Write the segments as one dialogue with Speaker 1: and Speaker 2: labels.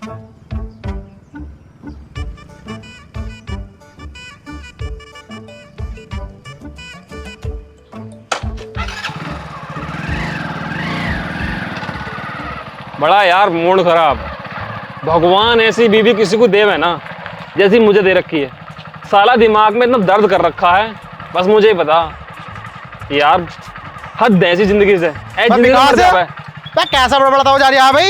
Speaker 1: बड़ा यार मूड खराब। भगवान ऐसी बीवी किसी को देवे ना जैसी मुझे दे रखी है। साला दिमाग में इतना दर्द कर रखा है, बस मुझे ही पता यार। हद है ऐसी जिंदगी से। जिंदगी मर जावे।
Speaker 2: कैसा बड़बड़ाता हो जा रही है भाई?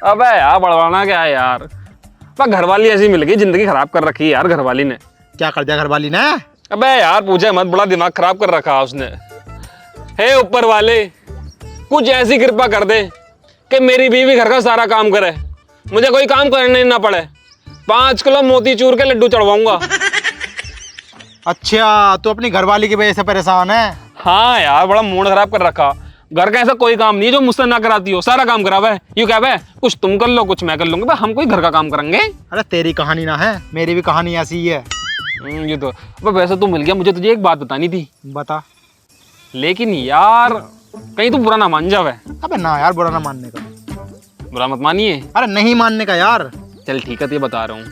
Speaker 1: अबे यार बड़बड़ाना क्या है यार, घरवाली ऐसी मिल गई, जिंदगी खराब कर रखी है यार घरवाली ने।
Speaker 2: क्या कर दिया घरवाली ने?
Speaker 1: अबे यार पूछे मत, बड़ा दिमाग खराब कर रखा उसने। हे ऊपर वाले, कुछ ऐसी कृपा कर दे कि मेरी बीवी घर का सारा काम करे, मुझे कोई काम करने ना पड़े। 5 किलो मोतीचूर के लड्डू चढ़वाऊंगा।
Speaker 2: अच्छा, तो अपनी घरवाली की वजह से परेशान है?
Speaker 1: हाँ यार, बड़ा मूड खराब कर रखा। घर का ऐसा कोई काम नहीं जो मुझसे ना कराती हो, सारा काम करावे। यूं क्या है, कुछ तुम कर लो कुछ मैं कर लूंगा, हम कोई घर का काम करेंगे।
Speaker 2: अरे तेरी कहानी ना है, मेरी भी कहानी ऐसी ही है।
Speaker 1: ये तो वैसे तो मिल गया, मुझे तुझे एक बात बतानी थी।
Speaker 2: बता।
Speaker 1: लेकिन यार कहीं तू बुरा ना मान जावे।
Speaker 2: अबे ना यार, बुरा ना मानने का।
Speaker 1: बुरा मत मानिए।
Speaker 2: अरे नहीं मानने का यार।
Speaker 1: चल ठीक है, तो ये बता रहा हूँ।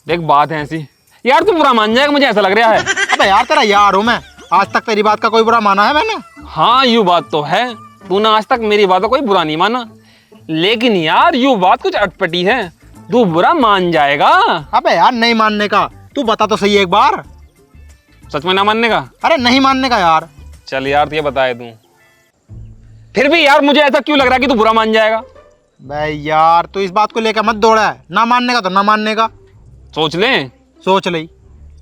Speaker 1: देख बात है ऐसी यार, तू बुरा मान जाएगा मुझे ऐसा लग रहा है।
Speaker 2: अबे यार तेरा यार हूँ मैं, आज तक तेरी बात का कोई बुरा माना है मैंने?
Speaker 1: हाँ यूँ बात तो है, तूने आज तक मेरी बात का कोई बुरा नहीं माना। लेकिन यार यूँ बात कुछ अटपटी है, तू बुरा मान जाएगा।
Speaker 2: अबे यार नहीं मानने का, तू बता तो सही एक बार।
Speaker 1: सच में ना मानने का?
Speaker 2: अरे नहीं मानने का यार।
Speaker 1: चल यार, तो ये बताए तू। फिर भी यार मुझे ऐसा क्यों लग रहा है कि तू बुरा मान जाएगा?
Speaker 2: बे यार तू इस बात को लेकर मत दौड़ा है, ना मानने का तो ना मानने का।
Speaker 1: सोच ले।
Speaker 2: सोच ले।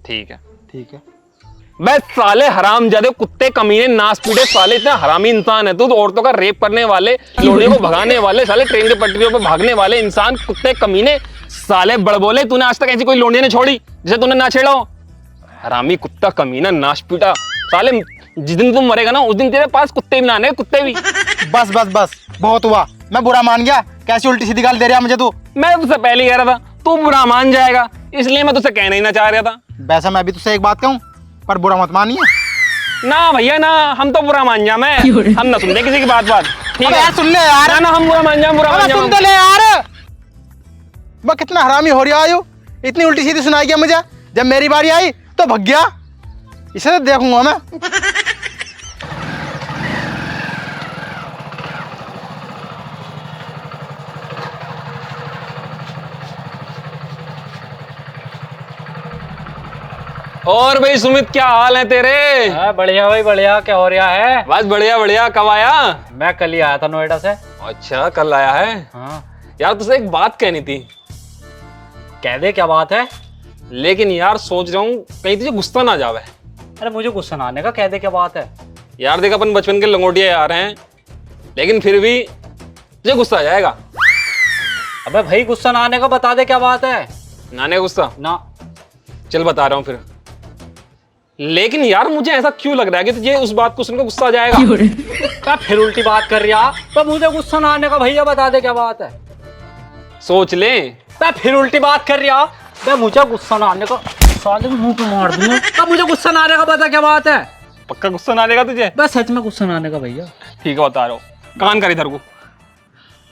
Speaker 1: ठीक है।
Speaker 2: ठीक है।
Speaker 1: बे साले हरामजादे, कुत्ते कमीने, नास पीटे साले, इतने हरामी इंसान है तू। तो औरतों का रेप करने वाले, लोडियों को भगाने वाले साले, ट्रेन की पटरियों पर भागने वाले इंसान, कुत्ते कमीने साले बड़बोले। तूने आज तक ऐसी कोई लोडिया नहीं छोड़ी जिसे तूने ना छेड़ा हो? हरामी कुत्ता कमीना नाश पीटा साले, जिस दिन तुम मरेगा ना उस दिन तेरे पास कुत्ते भी ना आने, कुत्ते भी।
Speaker 2: बस बस बस, बहुत हुआ, मैं बुरा मान गया। कैसी उल्टी सीधी गाल दे रहा मुझे तू?
Speaker 1: मैं तुझसे पहले ही कह रहा था तू बुरा मान जाएगा, इसलिए मैं तुझसे कहना ही ना चाह रहा था।
Speaker 2: वैसा मैं भी तुझसे एक बात कहूँ, पर बुरा मत मानिए।
Speaker 1: ना भैया ना, हम तो बुरा मान जा, मैं हम ना सुनते किसी की बात। ठीक है
Speaker 2: यार सुन ले यार।
Speaker 1: ना हम बुरा मान जा, बुरा मान जा।
Speaker 2: सुन तो ले यार। मैं कितना हरामी हो रहा आयु, इतनी उल्टी सीधी सुनाई गया मुझे। जब मेरी बारी आई तो भग गया, इसे देखूंगा मैं।
Speaker 1: और भाई सुमित, क्या हाल है तेरे?
Speaker 3: बढ़िया भाई बढ़िया। क्या हो रहा है?
Speaker 1: बस बढ़िया बढ़िया। कब आया?
Speaker 3: मैं कल ही आया था नोएडा से।
Speaker 1: अच्छा कल आया है।
Speaker 3: हाँ
Speaker 1: यार तुझसे एक बात कहनी थी।
Speaker 3: कह दे, क्या बात है?
Speaker 1: लेकिन यार सोच रहा हूँ कहीं तुझे गुस्सा ना जावे।
Speaker 3: अरे मुझे गुस्सा ना आने का, कह दे क्या बात है।
Speaker 1: यार देख, अपन बचपन के लंगोटिया यार हैं, लेकिन फिर भी तुझे गुस्सा आ जाएगा।
Speaker 3: अबे भाई गुस्सा ना आने का बता दे क्या बात है।
Speaker 1: नाने गुस्सा
Speaker 3: ना।
Speaker 1: चल बता रहा हूँ फिर। लेकिन यार मुझे ऐसा क्यों लग रहा है कि तुझे उस बात को सुनकर गुस्सा आ जाएगा?
Speaker 3: क्या फिर उल्टी बात कर रहा? तो मुझे गुस्सा ना आने का भैया बता दे क्या बात है।
Speaker 1: सोच ले।
Speaker 3: मैं फिर उल्टी बात कर रहा? मैं मुझे गुस्सा ना आने का साले मुंह पे मार दूंगा। अब मुझे गुस्सा ना आने का बता क्या बात है।
Speaker 1: पक्का गुस्सा ना आएगा तुझे?
Speaker 3: बस सच में गुस्सा ना आने का भैया।
Speaker 1: ठीक है बता रहा हूँ, कान कर इधर को।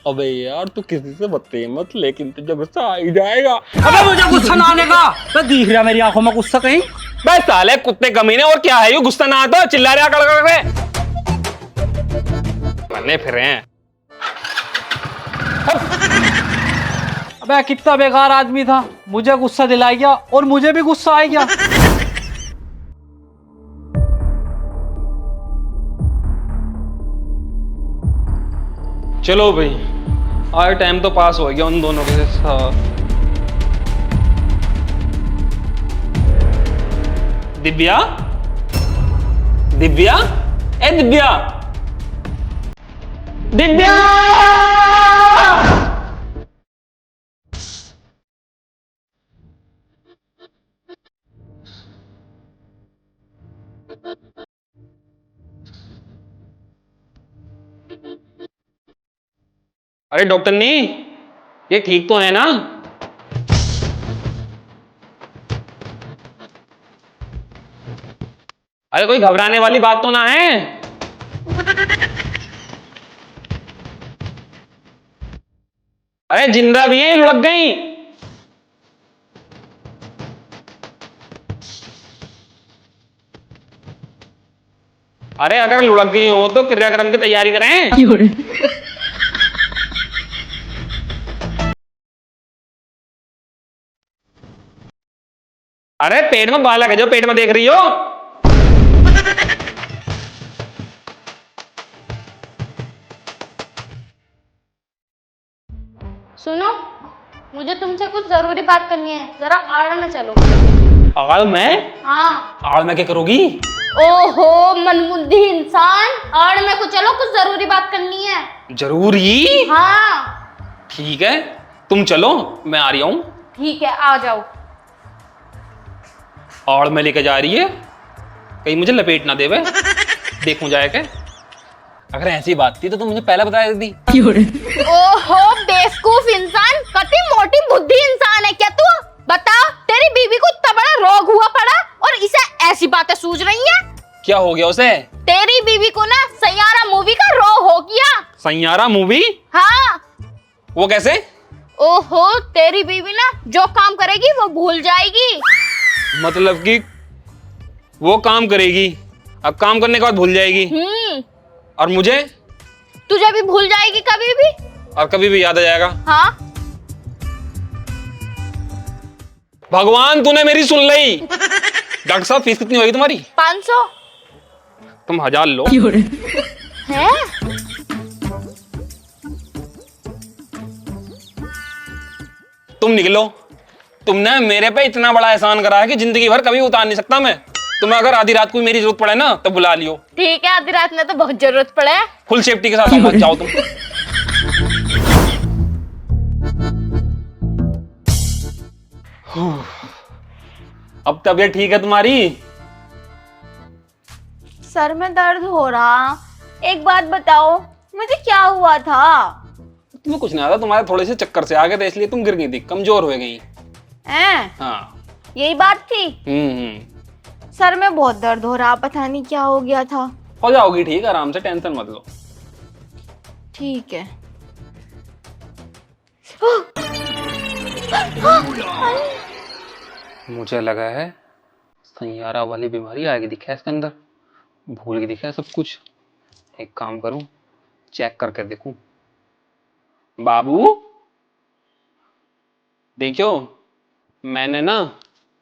Speaker 1: अबे यार तू किसी से बत्ते मत, लेकिन तुझे गुस्सा आ ही जाएगा।
Speaker 3: अबे मुझे गुस्सा ना आने का, तो दिख रहा मेरी आंखों में गुस्सा कहीं?
Speaker 1: बे साले कुत्ते कमीने, और क्या है ये? गुस्सा ना आता चिल्ला रहा कड़ के बने फिर हैं।
Speaker 3: अबे कितना बेकार आदमी था, मुझे गुस्सा दिलाई गया और मुझे भी गुस्सा आ गया।
Speaker 1: चलो भाई, आज टाइम तो पास हो गया उन दोनों के साथ। दिव्या, दिव्या, ए दिव्या, दिव्या। अरे डॉक्टर नी, ये ठीक तो है ना? अरे कोई घबराने वाली बात तो ना है? अरे जिंदा भी है, लुढ़क गई। अरे अगर लुढ़क गई हो तो क्रियाक्रम की तैयारी करें। अरे पेट में बालक है जो पेट में देख रही हो।
Speaker 4: सुनो, मुझे तुमसे कुछ जरूरी बात करनी है, जरा आड़ में चलो।
Speaker 1: आड़ में?
Speaker 4: हाँ।
Speaker 1: आड़ में क्या करोगी?
Speaker 4: ओहो मनमुद्दी इंसान, आड़ में को चलो, कुछ जरूरी बात करनी है।
Speaker 1: जरूरी?
Speaker 4: हाँ।
Speaker 1: ठीक है, तुम चलो, मैं आ रही हूं।
Speaker 4: ठीक है, आ जाओ।
Speaker 1: आड़ में लेके जा रही है, कहीं मुझे लपेट ना देवे। देखूं जाए के। अगर ऐसी बात थी तो तुम मुझे पहले बता देती।
Speaker 4: ओहो बेवकूफ इंसान, कति मोटी बुद्धि इंसान है क्या तू? बता, तेरी बीवी को इतना बड़ा रोग हुआ पड़ा और इसे ऐसी बातें सूझ रही है?
Speaker 1: क्या हो गया उसे?
Speaker 4: तेरी बीवी को ना सैयारा मूवी का रोग हो गया।
Speaker 1: सैयारा मूवी?
Speaker 4: हाँ।
Speaker 1: वो कैसे?
Speaker 4: ओहो तेरी बीवी ना जो काम करेगी वो भूल जाएगी।
Speaker 1: मतलब कि वो काम करेगी, अब काम करने के बाद भूल जाएगी, और मुझे?
Speaker 4: तुझे भी भूल जाएगी कभी भी,
Speaker 1: और कभी भी याद आ जाएगा।
Speaker 4: हाँ।
Speaker 1: भगवान तूने मेरी सुन ली। डॉक्टर साहब फीस कितनी होगी तुम्हारी?
Speaker 4: 500।
Speaker 1: तुम 1000 लो।
Speaker 4: है?
Speaker 1: तुम निकलो, तुमने मेरे पे इतना बड़ा एहसान करा है कि जिंदगी भर कभी उतार नहीं सकता मैं। तुम्हें अगर आधी रात को मेरी जरूरत पड़े ना तो बुला लियो।
Speaker 4: ठीक है, आधी रात में तो बहुत जरूरत पड़े।
Speaker 1: फुल सेफ्टी के साथ आऊंगा, जाओ तुम। अब तबीयत ठीक है तुम्हारी?
Speaker 4: सर में दर्द हो रहा। एक बात बताओ, मुझे क्या हुआ था?
Speaker 1: तुम्हें कुछ नहीं आता, तुम्हारे थोड़े से चक्कर से आ गए थे इसलिए तुम गिर गई थी, कमजोर हो गई। हाँ,
Speaker 4: यही बात थी। सर में बहुत दर्द हो रहा, पता नहीं क्या हो गया था।
Speaker 1: हो जाओगी ठीक, आराम से, टेंशन मत लो।
Speaker 4: ठीक है।
Speaker 1: मुझे लगा है सैयारा वाली बीमारी आगे दिखा है इसके अंदर, भूल के दिखा है सब कुछ। एक काम करूं, चेक करके देखूं। बाबू देखो, मैंने ना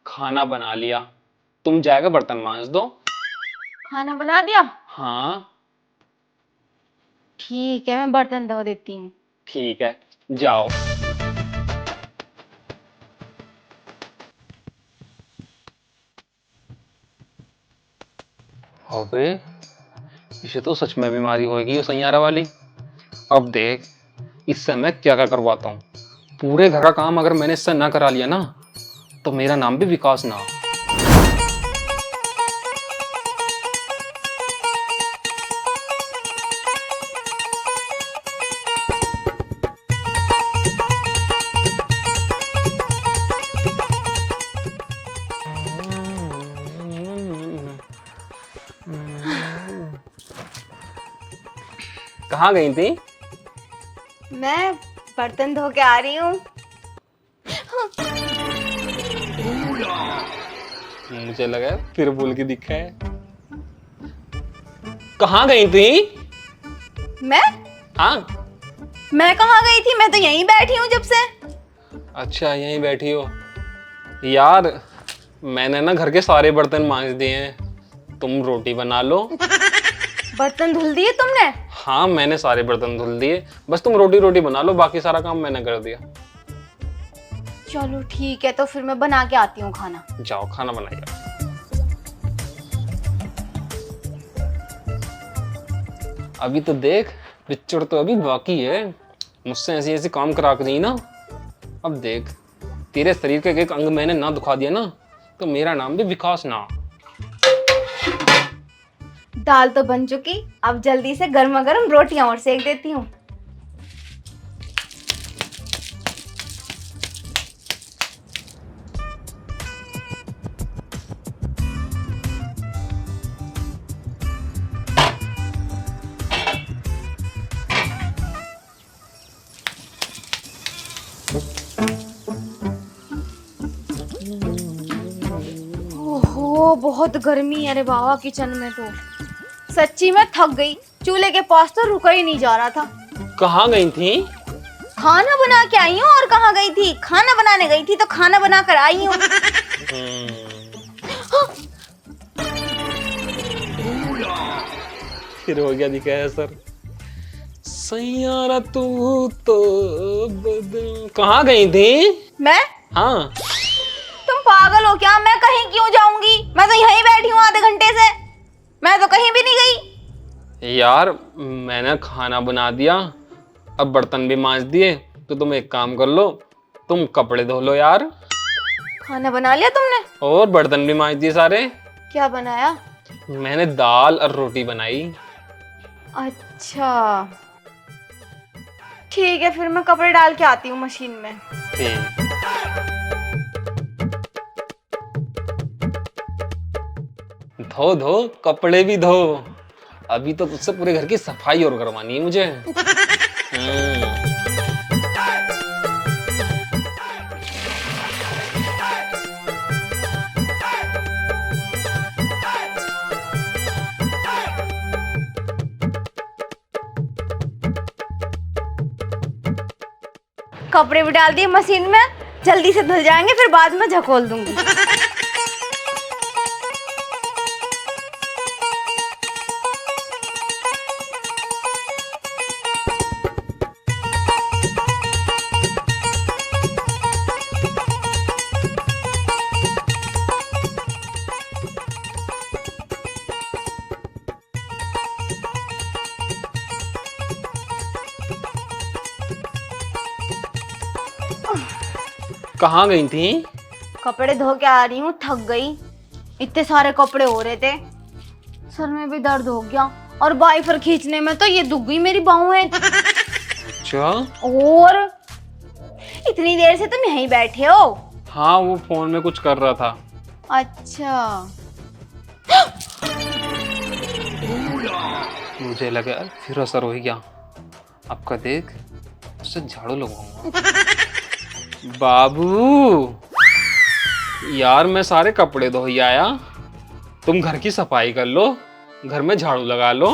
Speaker 1: खाना बना लिया, तुम जाएगा बर्तन मांज दो।
Speaker 4: खाना बना दिया?
Speaker 1: हाँ
Speaker 4: ठीक है, मैं बर्तन धो देती हूँ।
Speaker 1: ठीक है, जाओ। अबे इसे तो सच में बीमारी होगी ये सैयारा वाली। अब देख, इससे मैं क्या क्या करवाता हूँ। पूरे घर का काम अगर मैंने इससे ना करा लिया ना तो मेरा नाम भी विकास ना। कहाँ गई थी?
Speaker 4: मैं बर्तन धो के आ रही हूँ।
Speaker 1: मुझे लगा फिर भूल के दिखा है। कहाँ गई थी?
Speaker 4: मैं?
Speaker 1: हाँ।
Speaker 4: मैं कहाँ गई थी? मैं तो यहीं बैठी हूँ जब से।
Speaker 1: अच्छा यहीं बैठी हो। यार मैंने ना घर के सारे बर्तन मांज दिए हैं, तुम रोटी बना लो।
Speaker 4: बर्तन धुल दिए तुमने?
Speaker 1: हाँ मैंने सारे बर्तन धुल दिए, बस तुम रोटी बना लो, बाकी सारा काम मैंने कर दिया।
Speaker 4: चलो ठीक है, तो फिर मैं बना के आती हूँ खाना।
Speaker 1: जाओ खाना बनाइए। अभी तो देख, पिक्चर तो अभी बाकी है। मुझसे ऐसी ऐसी काम करा के दी ना, अब देख तेरे शरीर के एक अंग मैंने ना दुखा दिया ना तो मेरा नाम भी विकास ना।
Speaker 4: दाल तो बन चुकी, अब जल्दी से गर्मा गर्म रोटियां और सेक देती हूँ। ओहो बहुत गर्मी है रे बाबा किचन में तो। सच्ची में थक गई, चूल्हे के पास तो रुका ही नहीं जा रहा था।
Speaker 1: कहाँ गई थी?
Speaker 4: खाना बना के आई हूँ। और कहाँ गई थी? खाना बनाने गई थी तो खाना बना कर आई हूँ।
Speaker 1: फिर हो गया दिखा है सर। सैयारा तू तो कहाँ गई थी?
Speaker 4: मैं?
Speaker 1: हाँ
Speaker 4: तुम पागल हो क्या? मैं कहीं क्यों जाऊंगी? मैं तो यहीं बैठी हूँ आधे घंटे से। मैं तो कहीं भी नहीं गई।
Speaker 1: यार मैंने खाना बना दिया, अब बर्तन भी मांज दिए, तो तुम एक काम कर लो, तुम कपड़े धो लो यार।
Speaker 4: खाना बना लिया तुमने?
Speaker 1: और बर्तन भी मांज दिए सारे।
Speaker 4: क्या बनाया?
Speaker 1: मैंने दाल और रोटी बनाई।
Speaker 4: अच्छा ठीक है, फिर मैं कपड़े डाल के आती हूँ मशीन में।
Speaker 1: ठीक। धो धो कपड़े भी धो, अभी तो तुझसे पूरे घर की सफाई और करवानी है मुझे।
Speaker 4: कपड़े भी डाल दिए मशीन में, जल्दी से धुल जाएंगे, फिर बाद में झकोल दूंगी।
Speaker 1: कहाँ गई थी?
Speaker 4: कपड़े धो के आ रही हूँ, थक गई। इतने सारे कपड़े हो रहे थे, सर में भी दर्द हो गया, और वाइफर खींचने में तो ये दुख गई मेरी बाहों।
Speaker 1: अच्छा।
Speaker 4: और इतनी देर से तुम यहीं बैठे हो?
Speaker 1: हाँ वो फोन में कुछ कर रहा था।
Speaker 4: अच्छा
Speaker 1: मुझे लगा फिर असर हो गया, आपका देख उससे झाड़ू लगाऊंगा। बाबू यार मैं सारे कपड़े धो ही आया, तुम घर की सफाई कर लो, घर में झाड़ू लगा लो।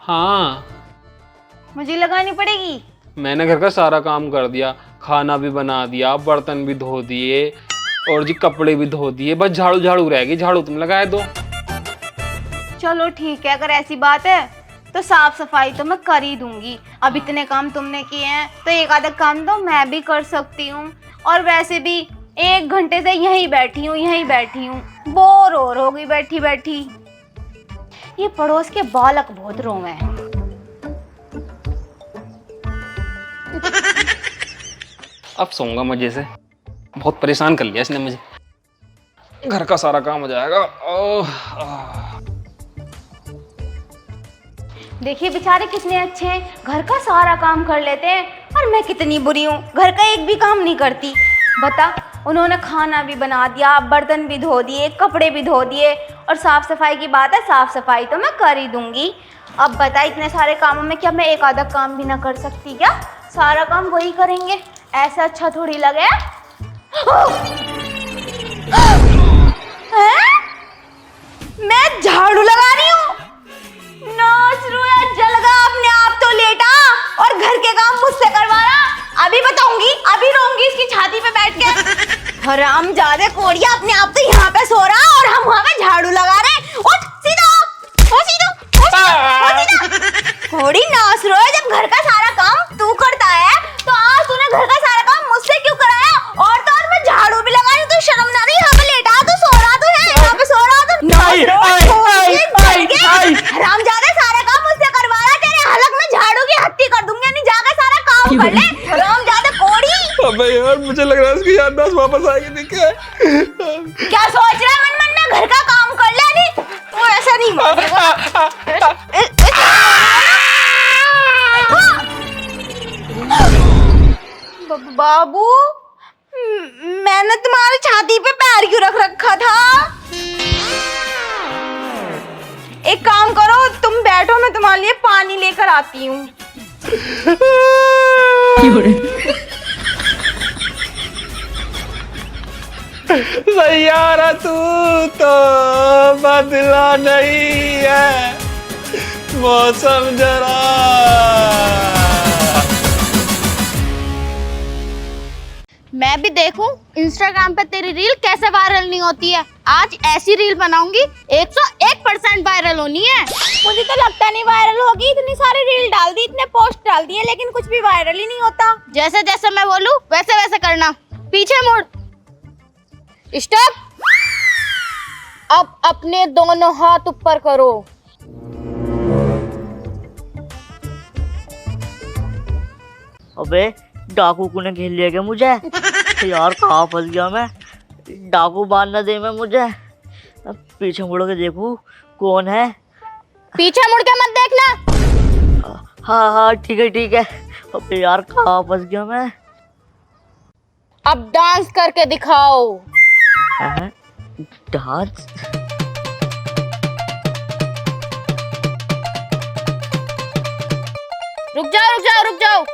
Speaker 1: हाँ
Speaker 4: मुझे लगानी पड़ेगी।
Speaker 1: मैंने घर का सारा काम कर दिया, खाना भी बना दिया, बर्तन भी धो दिए और जी कपड़े भी धो दिए, बस झाड़ू झाड़ू रह गई, झाड़ू तुम लगाए दो।
Speaker 4: चलो ठीक है, अगर ऐसी बात है तो साफ सफाई तो मैं कर ही दूंगी। अब इतने काम तुमने किए हैं तो एक आधा काम तो मैं भी कर सकती हूँ। और वैसे भी 1 घंटे से यहीं बैठी हूँ, बोर हो गई बैठी बैठी। ये पड़ोस के बालक बहुत रोवे हैं।
Speaker 1: अब सोऊंगा मजे से, बहुत परेशान कर लिया इसने मुझे, घर का सारा काम हो जाएगा।
Speaker 4: देखिए बेचारे कितने अच्छे हैं, घर का सारा काम कर लेते हैं, और मैं कितनी बुरी हूँ, घर का एक भी काम नहीं करती। बता, उन्होंने खाना भी बना दिया, बर्तन भी धो दिए, कपड़े भी धो दिए, और साफ सफाई की बात है, साफ सफाई तो मैं कर ही दूंगी। अब बता, इतने सारे कामों में क्या मैं एक आधा काम भी ना कर सकती क्या? सारा काम वही करेंगे, ऐसा अच्छा थोड़ी लगे। मैं झाड़ू लगा रही हूँ, जल गया अपने आप तो लेटा, और घर के काम मुझसे करवा रहा। अभी बताऊंगी, अभी रोऊंगी इसकी छाती पे बैठ के। हरामजादे कोड़िया, अपने आप तो यहाँ पे सो रहा और हम वहाँ पे झाड़ू लगा रहे। उठ सीधा, हो सीधा, हो सीधा। कोड़ी नाच रो है, जब घर का सारा काम तू करता है तो आज तूने घर का सारा काम मुझसे क्यों कराया? और तो और मैं झाड़ू भी लगा रही हूँ, तो शर्म ना रही? यहाँ पे लेटा तो सो रहा तो है, यहाँ पे सो रहा तो हरामजादे, सारा काम मुझसे करवा रहा है। तेरे हलक में झाड़ू की हत्ती कर दूंगी, नहीं जाकर सारा काम कर ले। हरामजादे कोड़ी।
Speaker 1: अबे यार मुझे लग रहा है इसकी याददाश्त वापस आएगी। देखे
Speaker 4: क्या सोच रहा है मन मन में? घर का काम कर ले। नहीं वो ऐसा नहीं मानेगा। बाबू, मैंने तुम्हारी छाती पे पैर क्यों रख रखा था? एक काम करो, तुम बैठो, मैं तुम्हारे लिए पानी लेकर आती हूँ।
Speaker 1: सैयारा तू तो बदला नहीं है मौसम जरा।
Speaker 5: मैं भी देखूं इंस्टाग्राम पे तेरी रील कैसे वायरल नहीं होती है। आज ऐसी रील बनाऊंगी 101% वायरल होनी है।
Speaker 4: मुझे तो लगता नहीं वायरल होगी, इतनी सारी रील डाल दी, इतने पोस्ट डाल दिए, लेकिन कुछ भी वायरल ही नहीं होता।
Speaker 5: जैसे जैसे मैं बोलूं वैसे वैसे करना। पीछे मुड़, स्टॉप। अब अपने दोनों हाथ ऊपर करो।
Speaker 3: अबे डाकू को ने घेर लिया क्या मुझे? यार कहाँ फंस गया मैं? डाकू बांध न दे मैं मुझे। अब पीछे मुड़ के देखूं कौन है।
Speaker 5: पीछे मुड़ के मत देखना।
Speaker 3: हाँ हाँ ठीक है ठीक है। अबे यार कहाँ फंस गया मैं?
Speaker 5: अब डांस करके दिखाओ।
Speaker 3: हैं? डांस?
Speaker 5: रुक जाओ रुक जाओ रुक जाओ।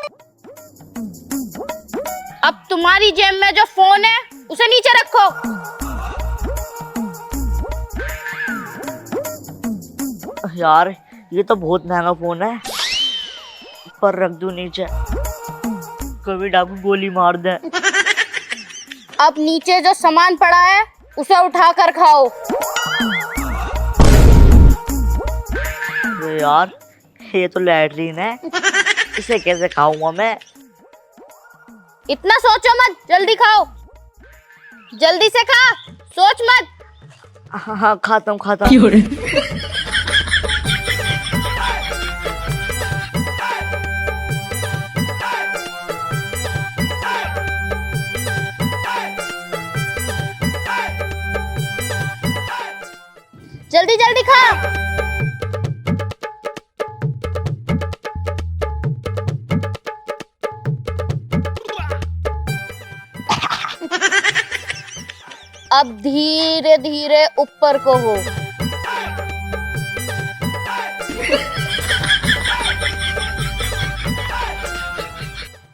Speaker 5: अब तुम्हारी जेब में जो फोन है उसे नीचे रखो।
Speaker 3: यार ये तो बहुत महंगा फोन है, पर रख दूं नीचे, कभी डाकू गोली मार दे।
Speaker 5: अब नीचे जो सामान पड़ा है उसे उठा कर खाओ।
Speaker 3: अरे यार ये तो लैट्रीन है, इसे कैसे खाऊंगा मैं?
Speaker 5: इतना सोचो मत, जल्दी खाओ। जल्दी से खा, सोच मत।
Speaker 3: हाँ हाँ खाता हूँ।
Speaker 5: जल्दी जल्दी खा। अब धीरे धीरे ऊपर को हो।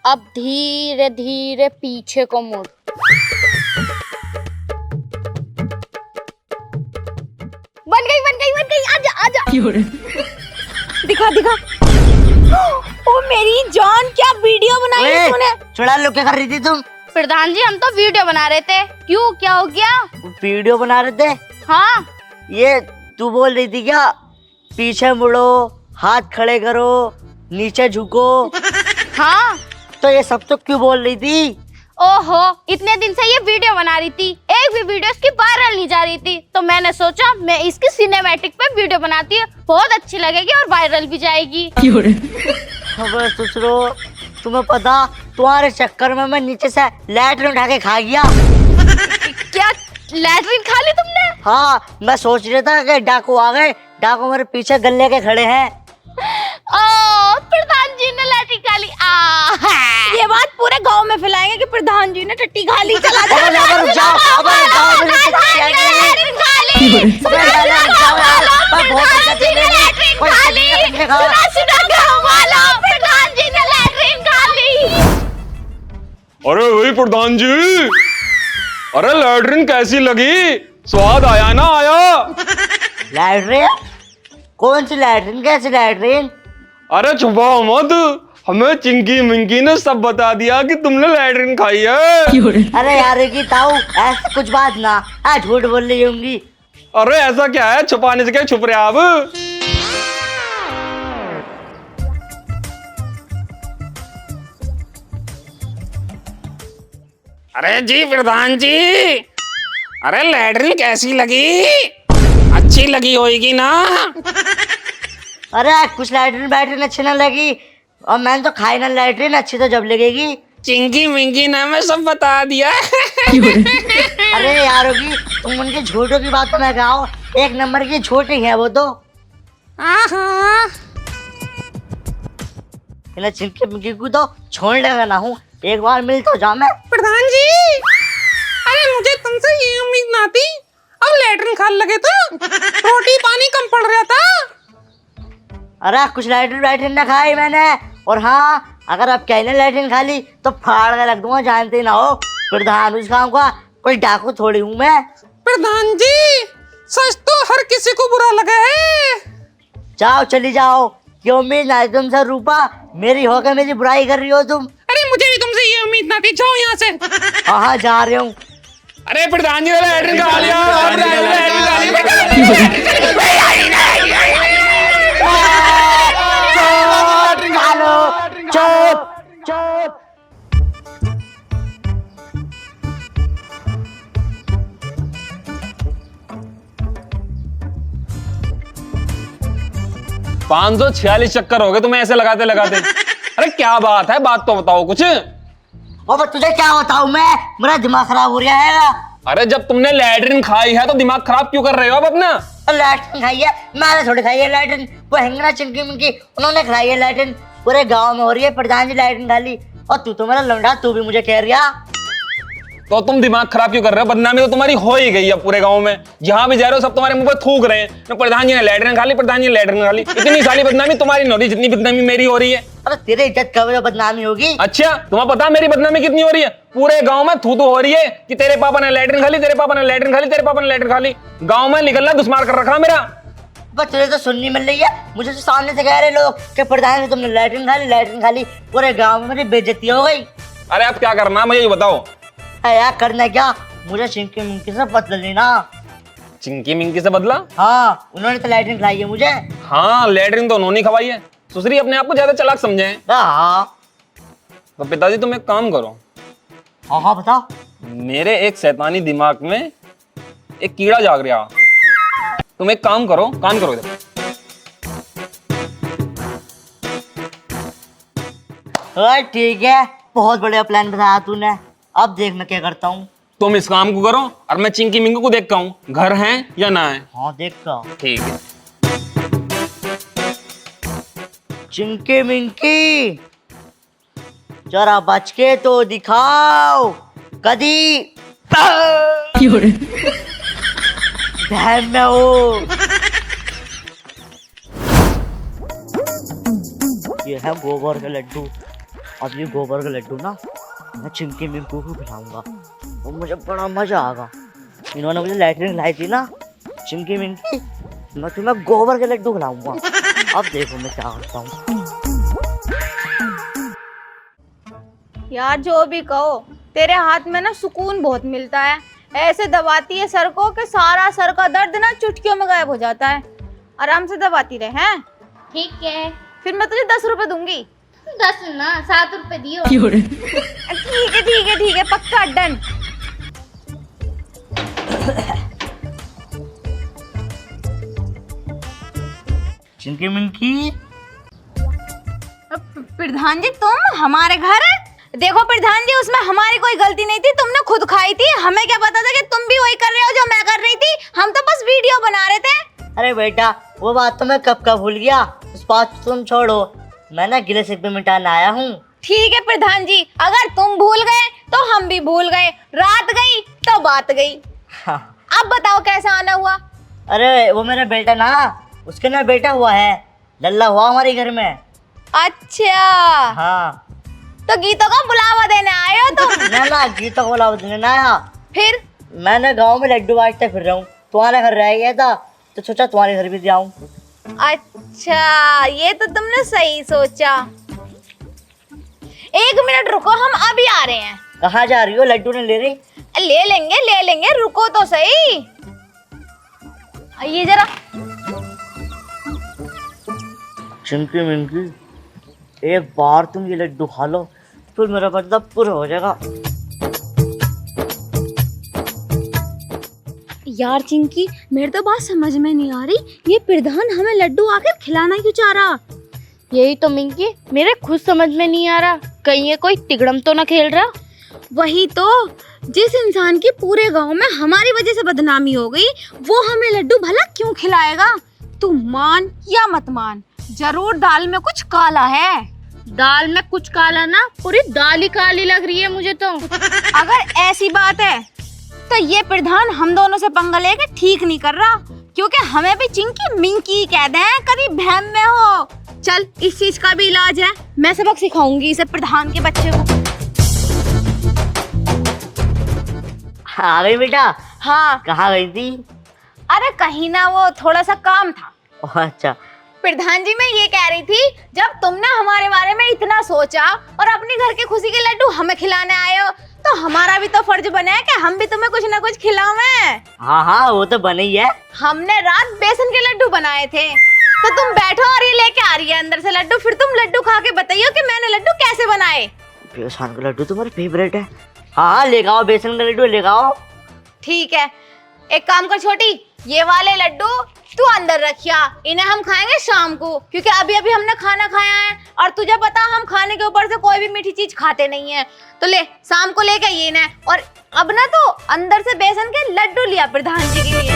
Speaker 5: अब धीरे धीरे पीछे को मुड़। बन गई आजा आजा।
Speaker 4: दिखा दिखा। ओ मेरी जान, क्या वीडियो बनाई है तूने?
Speaker 3: चुड़ा लो, क्या कर रही थी तुम?
Speaker 5: प्रधान जी हम तो वीडियो बना रहे थे। क्यों, क्या हो गया?
Speaker 3: वीडियो बना रहे थे?
Speaker 5: हाँ।
Speaker 3: ये तू बोल रही थी क्या पीछे मुड़ो, हाथ खड़े करो, नीचे झुको?
Speaker 5: हाँ।
Speaker 3: तो ये सब तो क्यों बोल रही थी?
Speaker 5: ओहो, इतने दिन से ये वीडियो बना रही थी, एक भी वीडियो इसकी वायरल नहीं जा रही थी, तो मैंने सोचा मैं इसकी सिनेमैटिक पे वीडियो बनाती हूँ, बहुत अच्छी लगेगी और वायरल भी जाएगी।
Speaker 3: अबे ससुरो, तुम्हें पता तुम्हारे चक्कर में मैं नीचे से लैट्रिन उठा के खा गया।
Speaker 5: क्या लैट्रिन खा ली तुमने?
Speaker 3: हाँ, मैं सोच रहा था कि डाकू आ गए, डाकू मेरे पीछे गले के खड़े हैं।
Speaker 5: ओ, प्रधान जी ने लैट्रिन खा ली।
Speaker 4: ये बात पूरे गांव में फैलाएंगे कि प्रधान जी ने टट्टी खा ली। चला जा।
Speaker 3: रुक जाओ,
Speaker 1: अरे वही प्रधान जी, अरे लैट्रिन कैसी लगी? स्वाद आया ना आया?
Speaker 3: लैट्रिन? कौन सी लैट्रिन, कैसी लैट्रिन?
Speaker 1: अरे छुपाओ मत, हमें चिंकी मिंकी ने सब बता दिया कि तुमने लैट्रिन खाई है।
Speaker 3: अरे यार की ताऊ, ऐसी कुछ बात ना, झूठ बोल रही होंगी।
Speaker 1: अरे ऐसा क्या है, छुपाने से क्या छुप रहे आप? अरे जी प्रधान जी, अरे लैट्रिन कैसी लगी? अच्छी लगी होगी ना?
Speaker 3: अरे कुछ लैट्रिन बैटरीन अच्छी ना लगी, और मैंने तो खाई ना लैट्रिन, अच्छी तो जब लगेगी।
Speaker 1: चिंकी मिंकी ने हमें सब बता दिया।
Speaker 3: अरे यार होगी, तुम उनके झूठों की बात में गाओ, एक नंबर की झूठ ही है वो तो। चिंकी मिंकी को तो छोड़ने का ना हूँ, एक बार मिल तो जा मैं।
Speaker 6: प्रधान जी, अरे मुझे तुमसे ये उम्मीद ना थी, अब लैट्रिन खाने लगे तो रोटी पानी कम पड़ रहा था।
Speaker 3: अरे कुछ लैट्रिन वैट्रिन ना खाई मैंने, और हाँ अगर आप कहने लैट्रिन खा ली तो फाड़ के रख दूंगा, जानते ना हो प्रधान उस काम का कोई डाकू थोड़ी हूँ मैं।
Speaker 6: प्रधान जी सच तो हर किसी को बुरा लगा है।
Speaker 3: जाओ चली जाओ, क्यों उम्मीद ना तुमसे रूपा, मेरी होकर मेरी बुराई कर रही हो तुम।
Speaker 6: अरे मुझे भी तुमसे ये उम्मीद ना थी, जाओ यहाँ से।
Speaker 3: हाँ जा रहे हूँ।
Speaker 1: अरे प्रधान जी वाला लैट्रिन खा लिया।
Speaker 3: चुप चुप।
Speaker 1: 546 चक्कर हो गए तुम्हें ऐसे लगाते लगाते। अरे क्या बात है, बात तो बताओ कुछ।
Speaker 3: अब तुझे क्या बताऊं मैं, मेरा दिमाग खराब हो रहा है।
Speaker 1: अरे जब तुमने लैट्रिन खाई है तो दिमाग खराब क्यों कर रहे हो अब अपना?
Speaker 3: लैट्रिन खाई है मैंने, थोड़ी खाई है लैट्रिन। वो हिंगना चिंकी मिंकी उन्होंने खाई है लैट्रिन। पूरे गांव में हो रही है प्रधान जी लैट्रिन खा ली, और तू तो मेरा लौंडा, तू भी मुझे कह रहा।
Speaker 1: तो तुम दिमाग खराब क्यों कर रहे हो? बदनामी तो तुम्हारी हो ही गई है पूरे गांव में, जहां भी जा रहे हो सब तुम्हारे मुंह पे थूक रहे हैं, तो प्रधान जी ने लैट्रिन खा ली, प्रधान जी ने लैट्रिन खा ली। इतनी सारी बदनामी तुम्हारी नहीं हो रही जितनी बदनामी मेरी हो रही है।
Speaker 3: अरे तेरी इज्जत कब बदनामी होगी?
Speaker 1: अच्छा तुम्हें पता मेरी बदनामी कितनी हो रही है? पूरे गांव में थू हो रही है कि तेरे पापा ने लैट्रिन खा ली, तेरे पापा ने लैट्रिन खा ली, तेरे पापा ने लैट्रिन खा ली। गांव में निकलना दुश्मार कर रखा मेरा।
Speaker 3: बस तुझे तो सुननी मिल रही है, मुझे तो सामने से कह रहे लोग कि प्रधान जी तुमने लैट्रिन खा ली, लैट्रिन खा ली। पूरे गांव में मेरी बेइज्जती हो गई।
Speaker 1: अरे अब क्या करना है मुझे ये बताओ।
Speaker 3: यार करना क्या, मुझे चिंकी मिंकी से बदल लेना।
Speaker 1: चिंकी मिंकी से बदला?
Speaker 3: हाँ उन्होंने तो लैट्रिन खिलाई है मुझे।
Speaker 1: हाँ लैट्रिन तो उन्होंने खवाई है। सुसरी अपने आप को ज्यादा चालाक समझे हैं।
Speaker 3: हाँ
Speaker 1: तो पिताजी तुम एक काम करो।
Speaker 3: हाँ हाँ बताओ।
Speaker 1: मेरे एक शैतानी दिमाग में एक कीड़ा जाग रहा। तुम एक काम करो, काम करो इधर।
Speaker 3: ठीक है, बहुत बढ़िया प्लान बताया तूने। अब देख मैं क्या करता हूँ।
Speaker 1: तुम इस काम को करो और मैं चिंकी मिंकी को देखता हूँ घर है या ना है।
Speaker 3: हाँ देखता।
Speaker 1: ठीक है।
Speaker 3: चिंकी मिंकी जरा बच के तो दिखाओ कदी बहन में हो। ये है गोबर के लड्डू। अब ये गोबर के लड्डू ना मैं चिंकी मिंकू को खिलाऊंगा और मुझे बड़ा मजा आएगा। इन्होंने मुझे लैट्रिन खिलाई थी ना, चिंकी मिंकी, मैं तुम्हें गोबर के लड्डू खिलाऊंगा। अब देखो मैं क्या करता हूँ।
Speaker 4: यार जो भी कहो, तेरे हाथ में ना सुकून बहुत मिलता है। ऐसे दबाती है सर को कि सारा सर का दर्द ना चुटकियों में गायब हो जाता है। आराम से दबाती रहे हैं।
Speaker 5: ठीक है,
Speaker 4: फिर मैं तुझे 10 रुपए दूंगी।
Speaker 5: 10 ना 7 रुपए दियो।
Speaker 4: ठीक है ठीक है ठीक है, पक्का डन।
Speaker 3: चिंकी मिंकी
Speaker 4: प्रधान जी तुम हमारे घर? देखो प्रधान जी, उसमें हमारी कोई गलती नहीं थी, तुमने खुद खाई थी। हमें क्या पता था कि तुम भी वही कर रहे हो जो मैं कर रही थी। हम तो बस वीडियो बना रहे थे।
Speaker 3: अरे बेटा वो बात तो मैं कब का भूल गया, उस बात को तुम छोड़ो। मैं ना गिले शिकवे मिटाने आया हूँ।
Speaker 4: ठीक है प्रधान जी, अगर तुम भूल गए तो हम भी भूल गए। रात गई तो बात गई।
Speaker 3: हाँ।
Speaker 4: अब बताओ कैसा आना हुआ?
Speaker 3: अरे वो मेरा बेटा ना, उसके ना बेटा हुआ है, लल्ला हुआ हमारे घर में।
Speaker 4: अच्छा
Speaker 3: हाँ।
Speaker 4: तो गीतों का बुलावा देने आए हो तुम?
Speaker 3: ना गीतों को बुलावा देने ना आया।
Speaker 4: फिर
Speaker 3: मैंने गांव में लड्डू बांटते फिर रहा हूँ, तुम्हारे घर रह गया था तो सोचा तुम्हारे घर भी जाऊं।
Speaker 4: अच्छा ये तो तुमने सही सोचा। 1 मिनट रुको, हम अभी आ रहे हैं।
Speaker 3: कहाँ जा रही हो? लड्डू ने ले रही?
Speaker 4: ले लेंगे, रुको तो सही। ये जरा।
Speaker 3: चिंकी मिंकी एक बार तुम ये लड्डू खा लो फिर मेरा बदला पूरा हो जाएगा।
Speaker 5: यार चिंकी, मेरे तो बात समझ में नहीं आ रही, ये प्रधान हमें लड्डू आकर खिलाना क्यों चाह रहा? यही तो मिंकी, मेरे खुद समझ में नहीं आ रहा, कहीं ये कोई तिगड़म तो ना खेल रहा। वही तो, जिस इंसान की पूरे गांव में हमारी वजह से बदनामी हो गई, वो हमें लड्डू भला क्यों खिलाएगा?
Speaker 4: तू मान या मत मान, जरूर दाल में कुछ काला है।
Speaker 5: दाल में कुछ काला ना, पूरी दाल ही काली लग रही है मुझे तो।
Speaker 4: अगर ऐसी बात है तो ये प्रधान हम दोनों से पंगा लेके ठीक नहीं कर रहा, क्योंकि हमें भी चिंकी मिंकी कह दे, कभी बहम में हो। चल इस चीज का भी इलाज है, मैं सबक सिखाऊंगी इसे प्रधान के बच्चे को।
Speaker 3: आ गई बेटा।
Speaker 4: हाँ।
Speaker 3: कहाँ गई थी?
Speaker 4: अरे कहीं ना, वो थोड़ा सा काम था।
Speaker 3: ओह, अच्छा।
Speaker 4: प्रधान जी, मैं ये कह रही थी, जब तुमने हमारे बारे में इतना सोचा और अपने घर के खुशी के लड्डू हमें खिलाने आए हो, तो हमारा भी तो फर्ज बना है कि हम भी तुम्हें कुछ ना कुछ खिलावें।
Speaker 3: हाँ हाँ, वो तो बनी है।
Speaker 4: हमने रात बेसन के लड्डू बनाए थे, तो तुम बैठो और ये लेके आ रही है अंदर से लड्डू। फिर तुम लड्डू खा के बताइयो कि मैंने लड्डू कैसे बनाए।
Speaker 3: बेसन का लड्डू तुम्हारे फेवरेट है। हाँ, लेके आओ बेसन का लड्डू, लेके आओ।
Speaker 4: ठीक है, एक काम कर छोटी, ये वाले लड्डू तू अंदर रखिया, इन्हें हम खाएंगे शाम को, क्योंकि अभी अभी हमने खाना खाया है और तुझे पता हम खाने के ऊपर से कोई भी मीठी चीज खाते नहीं है। तो ले, शाम को लेके ये ना। और अब ना तो अंदर से बेसन के लड्डू लिया प्रधान जी के लिए।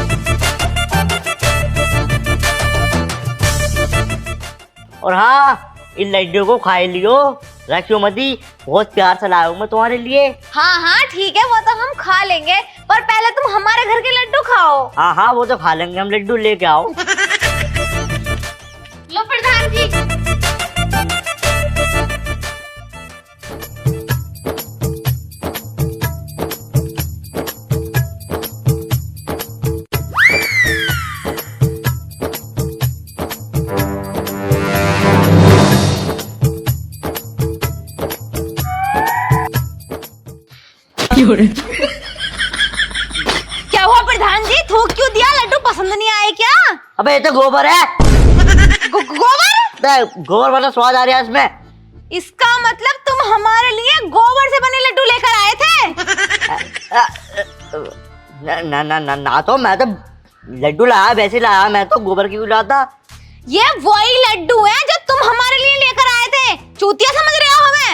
Speaker 3: और हाँ, इन लड्डू को खा लियो, रखियो मती, बहुत प्यार से लाया हूँ मैं तुम्हारे लिए।
Speaker 4: हाँ हाँ ठीक है, वो तो हम खा लेंगे, पर पहले तुम हमारे घर के लड्डू खाओ।
Speaker 3: हाँ हाँ, वो तो खा लेंगे हम, लड्डू लेके आओ।
Speaker 5: लो प्रधान जी।
Speaker 4: क्या हुआ प्रधान जी, थूक क्यों दिया? लड्डू पसंद नहीं आए क्या?
Speaker 3: अबे ये तो गोबर है।
Speaker 4: गोबर?
Speaker 3: गोबर वाला स्वाद आ रहा है इसमें।
Speaker 4: इसका मतलब तुम हमारे लिए गोबर से बने लड्डू लेकर आए थे?
Speaker 3: ना ना ना ना, तो मैं तो लड्डू लाया, वैसे लाया, मैं तो गोबर की भी लाता।
Speaker 4: ये वही लड्डू हैं जो तुम हमारे लिए लेकर आए थे। चूतिया समझ रहे हो हमें?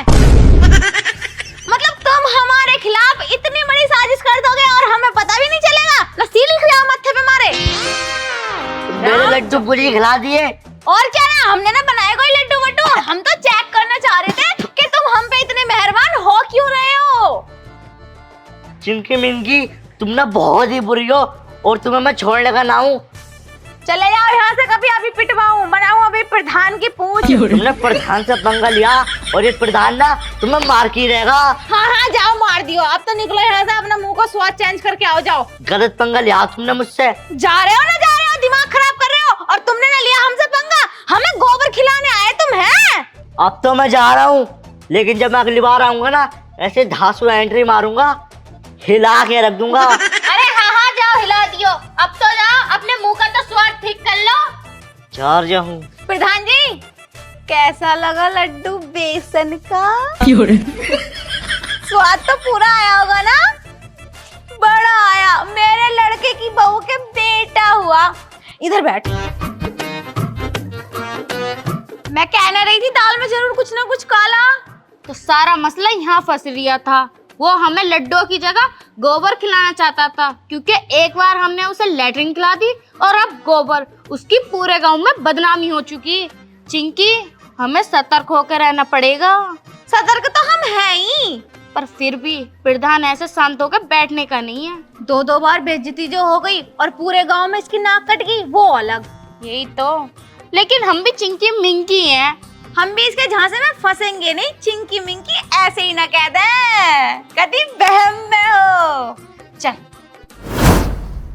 Speaker 4: मतलब तुम हमारे खिलाफ इतनी बड़ी साजिश कर दोगे और हमें पता भी नहीं चलेगा? नसील खिला मत्थे पे मारे।
Speaker 3: मेरे लड्डू पूरी खिला दिए।
Speaker 4: और क्या ना, हमने ना बनाए कोई लड्डू वड्डू, हम तो चेक करना चाह रहे थे कि तुम हम पे इतने मेहरबान हो क्यों रहे हो।
Speaker 3: चिंकी मिंकी, तुम ना बहुत ही बुरी हो और तुम्हें मैं छोड़ने का ना हूँ।
Speaker 4: चले जाओ यहाँ से, कभी अभी पिटवाऊं, बनाऊं अभी प्रधान की पूंछ।
Speaker 3: तुमने प्रधान से पंगा लिया और ये प्रधान ना तुम्हें मार के ही रहेगा।
Speaker 4: हाँ हाँ जाओ, मार दियो। अब तो निकलो यहाँ से, अपना मुंह को स्वाद चेंज करके आओ। जाओ।
Speaker 3: गलत पंगा लिया तुमने मुझसे।
Speaker 4: जा रहे हो ना, जा रहे हो, दिमाग खराब कर रहे हो। और तुमने ना लिया हमसे पंगा, हमें गोबर खिलाने आए तुम हैं।
Speaker 3: अब तो मैं जा रहा हूँ, लेकिन जब मैं अगली बार आऊंगा ना, ऐसे धांसू एंट्री मारूंगा, हिला के रख दूंगा।
Speaker 5: अरे हाँ हाँ जाओ, हिला दियो। अब तो जाओ, अपने मुंह का तो स्वाद ठीक कर लो।
Speaker 3: चार जाऊं।
Speaker 4: प्रधान जी, कैसा लगा लड्डू बेसन का? स्वाद तो पूरा आया होगा ना? बड़ा आया, मेरे लड़के की बहू के बेटा हुआ। इधर बैठ। मैं कहने रही थी, दाल में जरूर कुछ ना कुछ काला।
Speaker 5: तो सारा मसला यहाँ फंस रिया था। वो हमें लड्डू की जगह गोबर खिलाना चाहता था, क्योंकि एक बार हमने उसे लैट्रिन खिला दी और अब गोबर, उसकी पूरे गांव में बदनामी हो चुकी। चिंकी, हमें सतर्क होकर रहना पड़ेगा।
Speaker 4: सतर्क तो हम हैं ही,
Speaker 5: पर फिर भी प्रधान ऐसे शांत होकर बैठने का नहीं है।
Speaker 4: दो बार बेइज्जती जो हो गई और पूरे गांव में इसकी नाक कट गई, वो अलग।
Speaker 5: यही तो, लेकिन हम भी चिंकी मिंकी हैं।
Speaker 4: हम भी इसके झांसे में फंसेंगे नहीं। चिंकी मिंकी ऐसे ही ना कह दे, कभी बहम में हो। चल।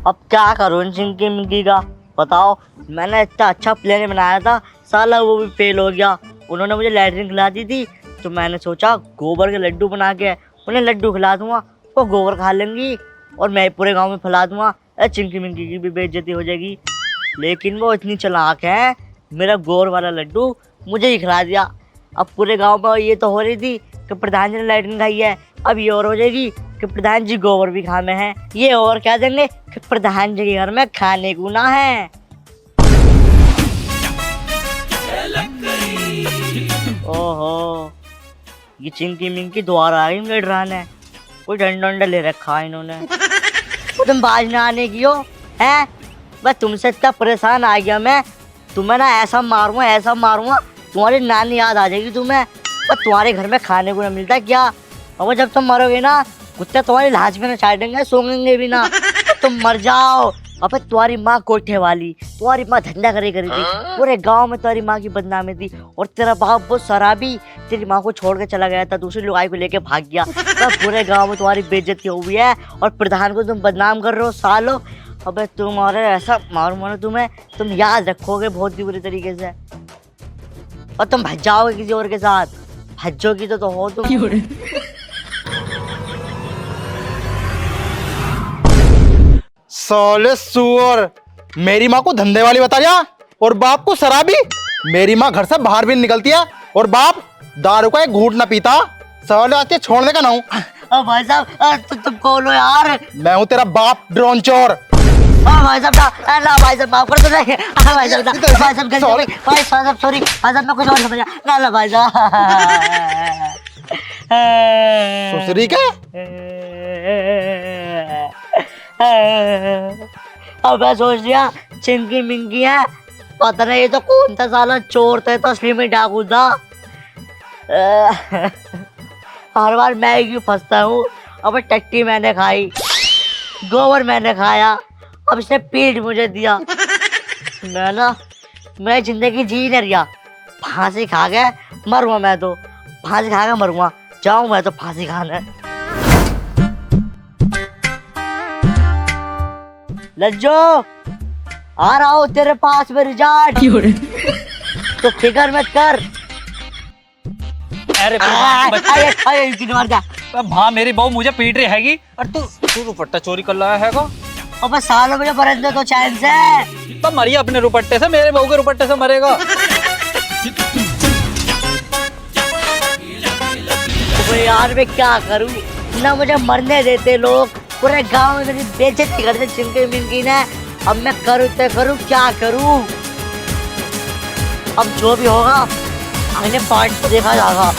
Speaker 3: अब क्या करूं चिंकी मिंकी का, बताओ। मैंने इतना अच्छा प्लान बनाया था, साला वो भी फेल हो गया। उन्होंने मुझे लैट्रिन खिला दी थी, तो मैंने सोचा गोबर के लड्डू बना के उन्हें लड्डू खिला दूंगा, वो गोबर खा लेंगी और मैं पूरे गांव में फैला दूंगा। चिंकी मिंकी की भी बेइज्जती हो जाएगी। लेकिन वो इतनी चालाक है, मेरा गोबर वाला लड्डू मुझे ही खिला दिया। अब पूरे गांव में ये तो हो रही थी कि प्रधान जी ने लैट्रिन खाई है, अब ये और हो जाएगी कि प्रधान जी गोबर भी खाने हैं। ये और क्या देंगे कि प्रधान जी के घर में खाने को ना है। ओहो, ये चिंकी मिंकी दोबारा आई मेरे डराने। कोई डंडा डंडा ले रखा है इन्होंने। वो तुम बाज ना आने की हो हैं? बस तुमसे इतना परेशान आ गया मैं, तुम्हें ना ऐसा मारूंगा, तुम्हारी नानी याद आ जाएगी तुम्हें। पर तुम्हारे घर में खाने को ना मिलता क्या? और जब तुम मरोगे ना, कुत्ते तुम्हारी लाश में ना चाटेंगे, सूंघेंगे भी ना। तुम मर जाओ, अबे तुम्हारी माँ कोठे वाली, तुम्हारी माँ धंधा करे करी थी, पूरे गांव में तुम्हारी माँ की बदनामी थी। और तेरा बाप वो शराबी तेरी माँ को छोड़ के चला गया था, दूसरी लुगाई को लेके भाग गया। तो पूरे गांव में तुम्हारी बेइज्जती हुई है और प्रधान को तुम बदनाम कर रहे हो सालो। अबे तुम्हारे ऐसा मारो तुम्हें, तुम याद रखोगे बहुत ही बुरी तरीके से। और तुम भज जाओगे किसी और के साथ, भज्जोगी तो हो तुम।
Speaker 2: साले सुअर, मेरी माँ को धंधे वाली बता जा और बाप को शराबी। मेरी माँ घर से बाहर भी नहीं निकलती है और बाप दारू का एक घूंट न पीता। साले आज के छोड़ने का ना हूँ।
Speaker 3: भाई साहब तुम कौन हो यार?
Speaker 2: मैं हूँ तेरा बाप ड्रोन चोर।
Speaker 3: भाई साहब ना भाई साहब माफ कर दो नहीं। भाई साहब भाई साहब गलती हो गई। भाई साहब सॉरी, भाई साहब मैं कुछ और समझा ना भाई साहब।
Speaker 2: सुसरी के
Speaker 3: अब मैं सोच लिया चिंकी मिंकी है, पता नहीं ये तो कौन था साला, चोर थे तो असली में डाकू था। हर बार मैं ही क्यों फंसता हूँ। अब टट्टी मैंने खाई, गोबर मैंने खाया, अब इसने पीठ मुझे दिया। मैं जिंदगी जी नहीं रहा, फांसी खा गए मरूंगा मैं तो, फांसी खा के मरूंगा, जाऊं मैं तो फांसी खाने। लज्जो आ रहा हूँ तेरे पास में रिजार्ट, तो फिकर मत कर।
Speaker 7: अरे
Speaker 3: मार जा।
Speaker 7: हाँ मेरी बहू मुझे पीट रही हैगी और तू दुपट्टा चोरी कर लाया हैगा।
Speaker 3: अब सालों मुझे बरस दे तो चैन से।
Speaker 7: तो मरिए अपने रुपट्टे से, मेरे बहू के रुपट्टे से मरेगा।
Speaker 3: यार मैं क्या करूं, ना मुझे मरने देते लोग, पूरे गांव में मेरी बेइज्जती करते चिंकी मिंकी ने। अब मैं करूं तो करूं, क्या करूं? अब जो भी होगा अगले पार्ट में देखा जाएगा।